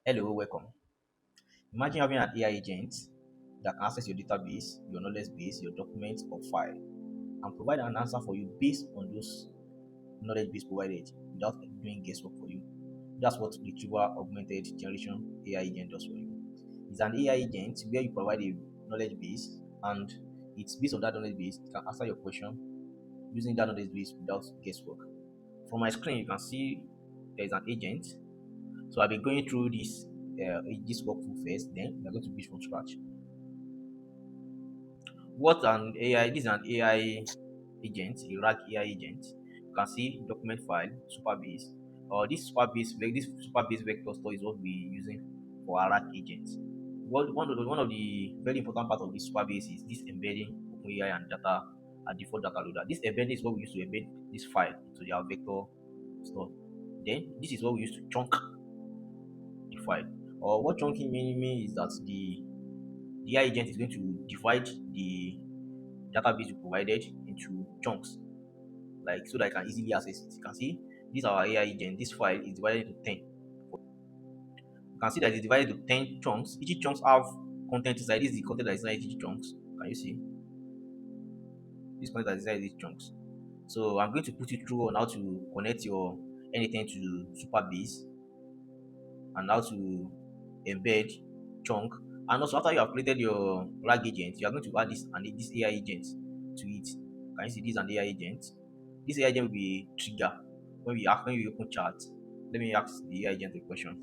Hello, welcome. Imagine having an AI agent that can access your database, your knowledge base, your documents or file, and provide an answer for you based on those knowledge base provided without doing guesswork for you. That's what Retrieval-Augmented Generation AI agent does for you. It's an AI agent where you provide a knowledge base and it's based on that knowledge base, it can answer your question using that knowledge base without guesswork. From my screen, you can see there is an agent. So I'll be going through this workflow first, then we're going to build from scratch. What an AI? This is an AI agent, a RAG AI agent. You can see document file, Supabase. This Supabase vector store is what we're using for our RAG agent. One of the very important part of this Supabase is this embedding OpenAI and data and default data loader. This embedding is what we use to embed this file into our vector store. Then this is what we use to chunk the file. Or what chunking means is that the AI agent is going to divide the database you provided into chunks, like so that I can easily access it. You can see this our AI agent. This file is divided into 10. You can see that it's divided into 10 chunks. Each chunks have content inside. This is the content that is inside each chunks. Can you see this content that is inside these chunks? So I'm going to put you through on how to connect your anything to Supabase and how to embed chunk. And also after you have created your RAG agent, you are going to add this AI agent to it. Can you see this an AI agent? This AI agent will be trigger when we open chat. Let me ask the AI agent a question.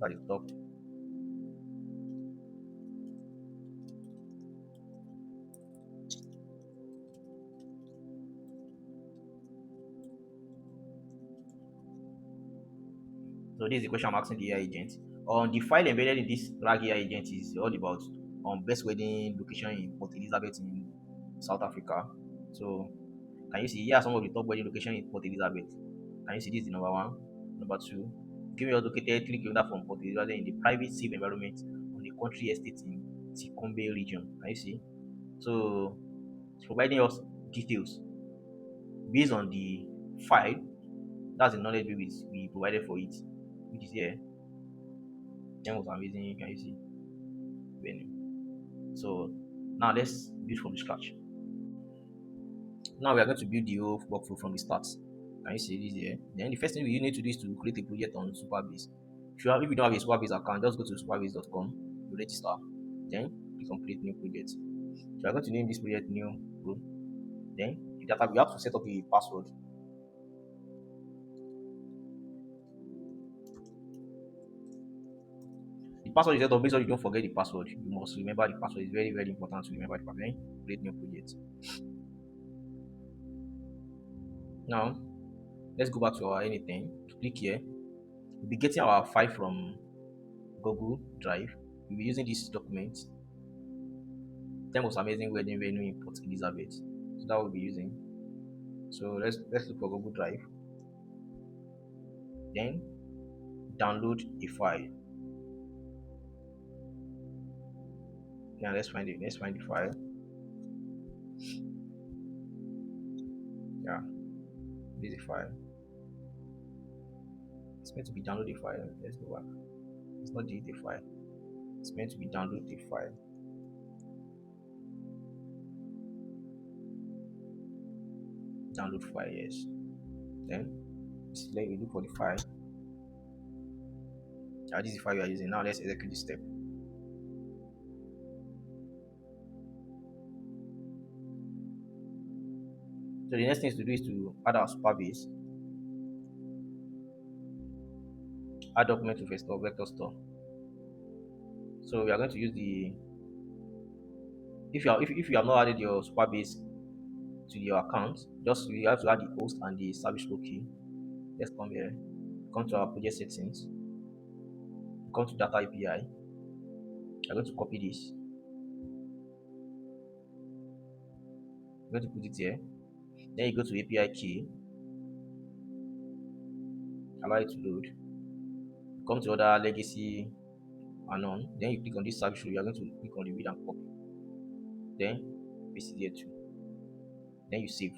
At the top. So this is the question I'm asking the AI agent. On the file embedded in this RAG AI agent is all about best wedding location in Port Elizabeth in South Africa. So can you see here are some of the top wedding location in Port Elizabeth? Can you see this is the number one? Number two, Gimme was located 3 kilometers from Port Elizabeth in the private safe environment on the country estate in Sikombe region. Can you see? So it's providing us details based on the file. That's the knowledge we provided for it, which is here. That was amazing. Can you see? Venue. So now let's build from scratch. Now we are going to build the whole workflow from the start. Can you see this here? Then the first thing you need to do is to create a project on Supabase. If you don't have a Supabase account, just go to supabase.com, you register, then you can create new project. So I'm going to name this project new room. Then the data we have to set up a password. The password is set up, make sure you don't forget the password. You must remember the password. It's very, very important to remember the password. Create new project. Now let's go back to our anything. Click here. We'll be getting our file from Google Drive. We'll be using this document. That was amazing wedding venue in Port Elizabeth. So that we'll be using. So let's look for Google Drive. Then download a file. Now let's find it. Let's find the file. Yeah, this is a file. It's meant to be download a file. Let's go back. It's not delete a file. It's meant to be download a file. Download file, yes. Then let me look for the file. This is the file we are using. Now let's execute this step. So the next thing to do is to add our Supabase. Add document to vector store. So we are going to use the if you have not added your Supabase to your account, just you have to add the host and the service row key. Let's come here. Come to our project settings. Come to data API. I'm going to copy this. I'm going to put it here. Then you go to API key. Allow it to load. Come to other legacy and on. Then you click on this service row. You are going to click on the read and copy. Then paste it here too. Then you save.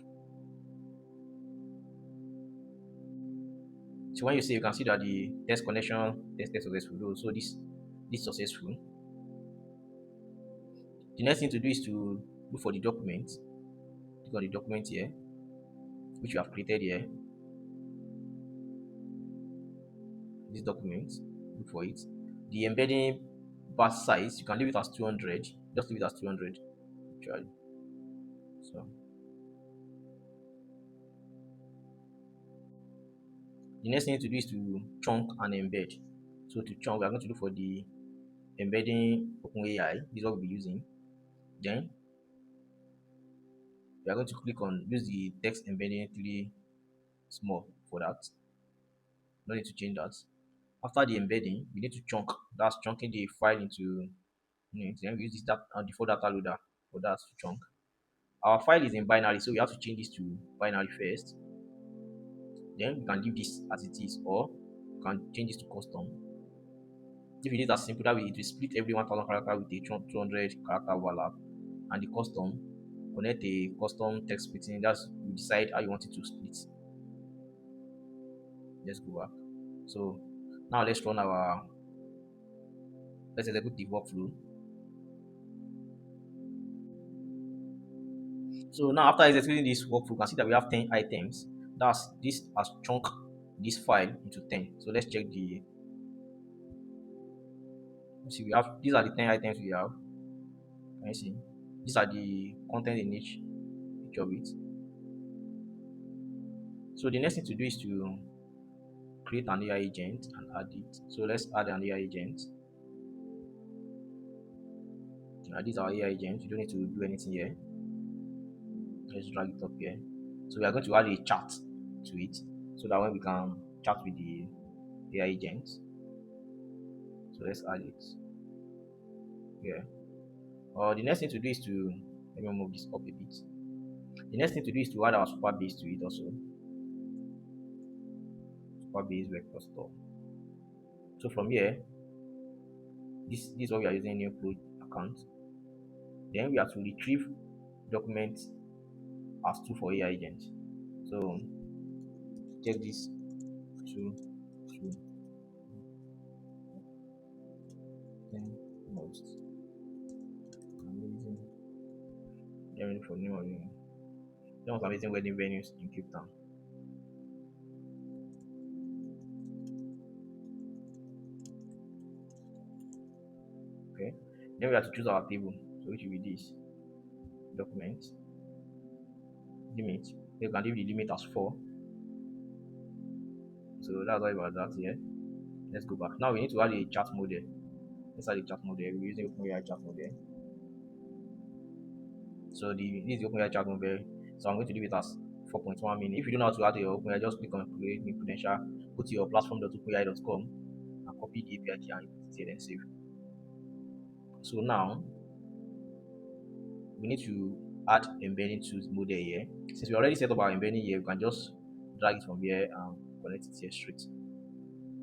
So when you say, you can see that the test connection tested successful. So this successful. The next thing to do is to look for the document. Click on the document here, which you have created here. This document, look for it. The embedding bus size, you can leave it as 200. Just leave it as 200 actually. So the next thing to do is to chunk and embed. So to chunk, we are going to look for the embedding OpenAI. This is what we'll be using. Then we are going to click on use the text embedding 3 small for that. No need to change that. After the embedding, we need to chunk. That's chunking the file into units. Then we use this default data loader for that to chunk. Our file is in binary, so we have to change this to binary first. Then we can leave this as it is, or we can change this to custom. If it is as simple that way, it will split every 1000 character with a 200 character overlap, and the custom connect a custom text splitting. That's you decide how you want it to split. Let's go back. So now let's execute the workflow. So now after executing this workflow, you can see that we have 10 items. That's this has chunk this file into 10. So let's check the see we have these are the 10 items we have. Can you see? These are the content in each of it. So the next thing to do is to create an AI agent and add it. So let's add an AI agent. These are AI agents. You don't need to do anything here. Let's drag it up here. So we are going to add a chat to it so that when we can chat with the AI agents. So let's add it. Yeah. The next thing to do is to let me move this up a bit. The next thing to do is to add our Supabase to it also. Supabase vector store. So from here, this is what we are using new upload account. Then we have to retrieve documents as two for AI agent. So check this two then most amazing. Let for new one. The most amazing wedding venues in Cape Town. Okay. Then we have to choose our table. So which will be this document limit. You can leave the limit as 4. So that's all about that here. Let's go back. Now we need to add a chat model. Let's add a chat model. We're using OpenAI chat model. So this is the OpenAI chat model. So I'm going to leave it as 4.1 minutes. If you don't know how to add your OpenAI, just click on create new credential, go to your platform.openai.com and copy the API key and put it and save. So now we need to add embedding to the model here. Since we already set up our embedding here, we can just drag it from here and connect it here straight.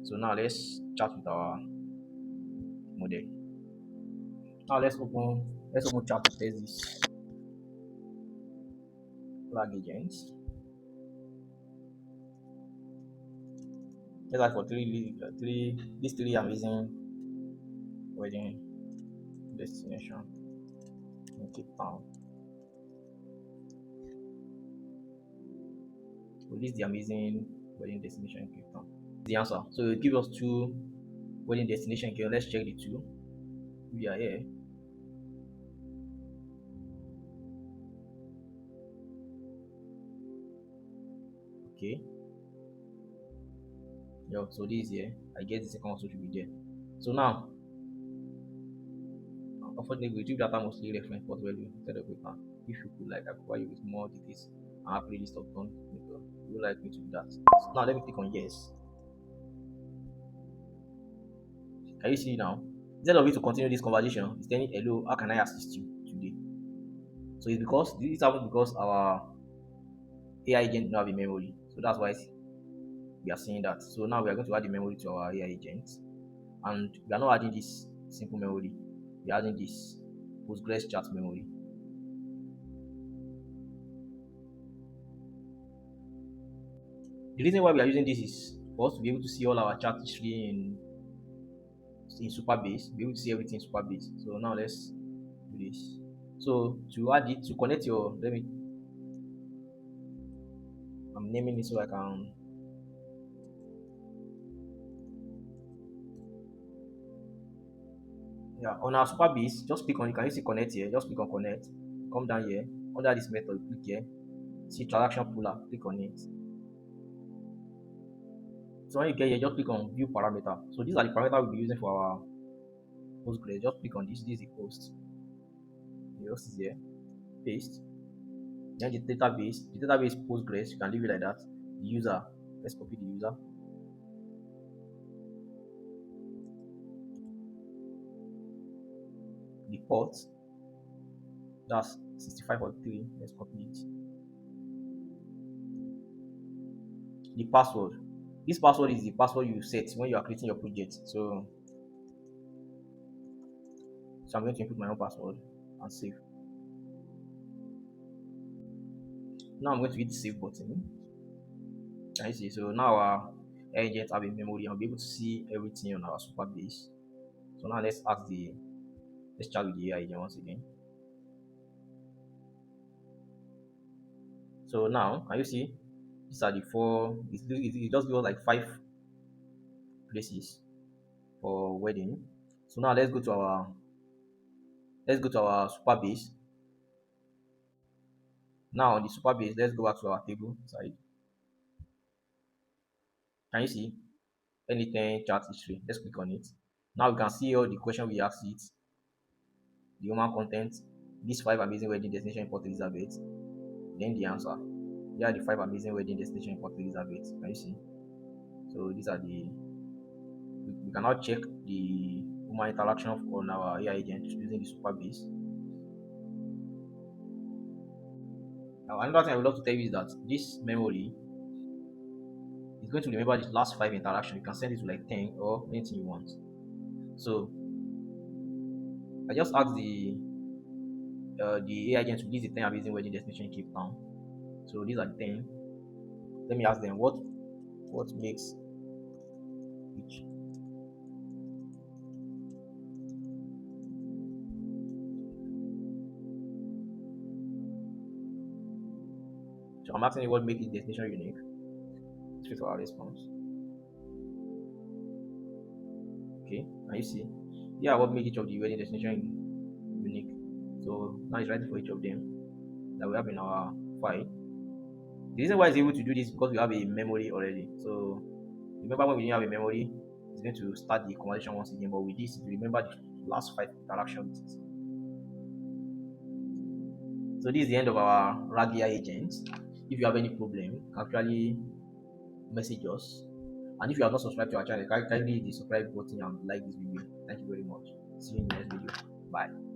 So now let's chat with our model. Now let's open chat to test this flag agents. Let's ask for these three amazing wedding destination in Cape Town. So this is the amazing wedding destination in Cape Town. The answer. So it gives us 2 wedding destination here. Let's check the 2. We are here. Okay. Yeah, so this is here. I guess the second one should be there. So now, unfortunately, retrieve data mostly reference port value instead of paper. If you could like acquire you with more details and have playlist of done, you would like me to do that. So now let me click on yes. Can you see now? Instead of it to continue this conversation, it's telling hello, how can I assist you today? So it's because this happens because our AI agent now have a memory. So that's why we are seeing that. So now we are going to add the memory to our AI agent. And we are not adding this simple memory. We are adding this Postgres chat memory. The reason why we are using this is for us to be able to see all our chat history in Supabase, be able to see everything in Supabase. So now let's do this. So to add it, to connect your, let me, I'm naming it so I can, yeah, on our Supabase, just click on, you can see connect here, just click on connect, come down here, under this method, click here, see transaction puller, click on it. So when you get here, just click on view parameter. So these are the parameters we'll be using for our Postgres. Just click on this is the host. The host is here, paste. Then the database Postgres, you can leave it like that. The user, let's copy the user. The port, that's 6543, let's copy it. The password, this password is the password you set when you are creating your project. So I'm going to input my own password and save. Now I'm going to hit the save button. Can you see? So now our agents have a memory and will be able to see everything on our Supabase. So now let's chat with the AI agent once again. So now can you see these are the four, it just gives us like 5 places for wedding. So now let's go to our Supabase. Now on the Supabase, let's go back to our table side. Can you see anything chat history? Let's click on it. Now we can see all the question we asked it, the human content, these 5 amazing wedding destination in Port Elizabeth, then the answer. Here are the 5 amazing wedding destination in Port Elizabeth. Can you see? So these are we can now check the human interaction on our AI agent using the Supabase. Now another thing I would love to tell you is that this memory is going to remember the last 5 interactions. You can send it to like 10 or anything you want. So I just asked the AI agent to list the 10 amazing wedding destination in Cape Town. So these are the 10. Let me ask them what makes each. So I'm asking you what makes each destination unique. Straight to our response. Okay, now you see. Yeah, what makes each of the wedding destination unique. So now it's writing for each of them that we have in our file. The reason why it's able to do this is because we have a memory already. So remember when we didn't have a memory, it's going to start the conversation once again. But with this, remember the last 5 interactions. So this is the end of our RAG agent. If you have any problem, actually message us. And if you have not subscribed to our channel, kindly hit the subscribe button and like this video. Thank you very much. See you in the next video. Bye.